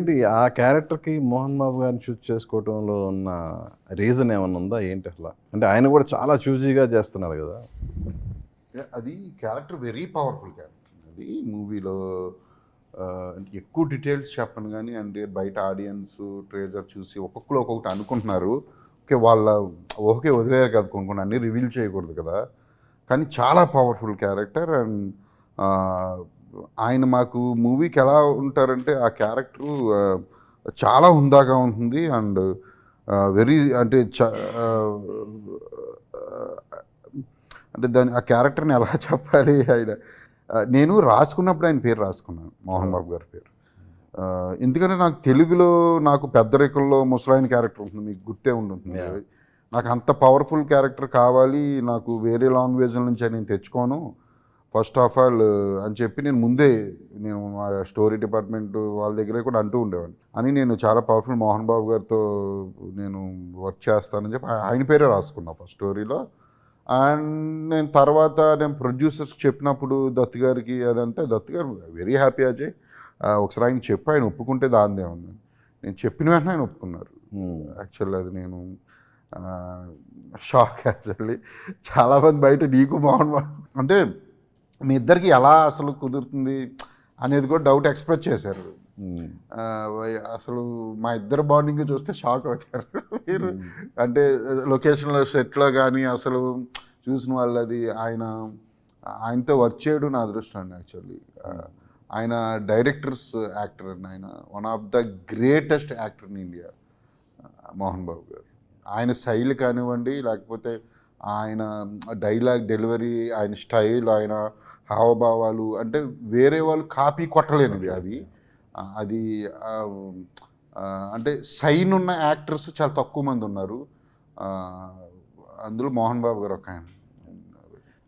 ఏంటి ఆ క్యారెక్టర్‌కి మోహన్ బాబు గారిని చూజ్ చేసుకోవటంలో ఉన్న రీజన్ ఏమన్నా ఉందా ఏంటి అసల? అంటే ఆయన కూడా చాలా చూజీగా చేస్తున్నారు గదా! అది క్యారెక్టర్ వెరీ పవర్ఫుల్ క్యారెక్టర్ అది మూవీలో. ఎక్కువ డీటెయిల్స్ చెప్పను కానీ, అంటే బయట ఆడియన్స్ ట్రేజర్ చూసి ఒక్కొక్కరు ఒక్కొక్కటి అనుకుంటున్నారు. ఓకే, వాళ్ళ ఓకే వదిలేయాలి కదా, కొన్ని అన్నీ రివీల్ చేయకూడదు కదా. కానీ చాలా పవర్ఫుల్ క్యారెక్టర్. అండ్ ఆయన మాకు మూవీకి ఎలా ఉంటారంటే ఆ క్యారెక్టరు చాలా హుందాగా ఉంటుంది. అండ్ వెరీ అంటే అంటే దాని ఆ క్యారెక్టర్ని ఎలా చెప్పాలి, ఆయన నేను రాసుకున్నప్పుడు ఆయన పేరు రాసుకున్నాను, మోహన్ బాబు గారి పేరు. ఎందుకంటే నాకు తెలుగులో నాకు పెద్దరికంలో ముసలాయన క్యారెక్టర్ ఉంటుంది, మీకు గుర్తే ఉంటుంది. నాకు అంత పవర్ఫుల్ క్యారెక్టర్ కావాలి, నాకు వేరే లాంగ్వేజ్ల నుంచి నేను తెచ్చుకోను ఫస్ట్ ఆఫ్ ఆల్ అని చెప్పి నేను ముందే మా స్టోరీ డిపార్ట్మెంట్ వాళ్ళ దగ్గర కూడా అంటూ ఉండేవాడిని. అని నేను చాలా పవర్ఫుల్ మోహన్ బాబు గారితో నేను వర్క్ చేస్తానని చెప్పి ఆయన పేరే రాసుకున్నాను ఫస్ట్ స్టోరీలో. అండ్ నేను తర్వాత నేను ప్రొడ్యూసర్స్కి చెప్పినప్పుడు దత్ గారికి అదంటే దత్ గారు వెరీ హ్యాపీ అజయ్, ఒకసారి ఆయన చెప్పి ఆయన ఒప్పుకుంటే దాందే ఉంది. నేను చెప్పిన వెంటనే ఆయన ఒప్పుకున్నారు. యాక్చువల్లీ అది నేను షాక్ యాక్చువల్లీ. చాలామంది బయట నీకు మోహన్ బాబు అంటే మీ ఇద్దరికి ఎలా అసలు కుదురుతుంది అనేది కూడా డౌట్ ఎక్స్ప్రెస్ చేశారు. అసలు మా ఇద్దరు బాండింగ్ చూస్తే షాక్ అవుతారు మీరు. అంటే లొకేషన్లో సెట్లో కానీ అసలు చూసిన వాళ్ళది ఆయనతో వర్క్ చేయడం నా అదృష్టం అండి యాక్చువల్లీ. ఆయన డైరెక్టర్స్ యాక్టర్ అండి, ఆయన one of the greatest actor in India Mohan Babu garu. ఆయన శైలి కానివ్వండి, లేకపోతే ఆయన డైలాగ్ డెలివరీ, ఆయన స్టైల్, ఆయన హావభావాలు అంటే వేరే వాళ్ళు కాపీ కొట్టలేనివి అవి. అది అంటే సైన్ ఉన్న యాక్టర్స్ చాలా తక్కువ మంది ఉన్నారు, అందులో మోహన్ బాబు గారు ఒక ఆయన.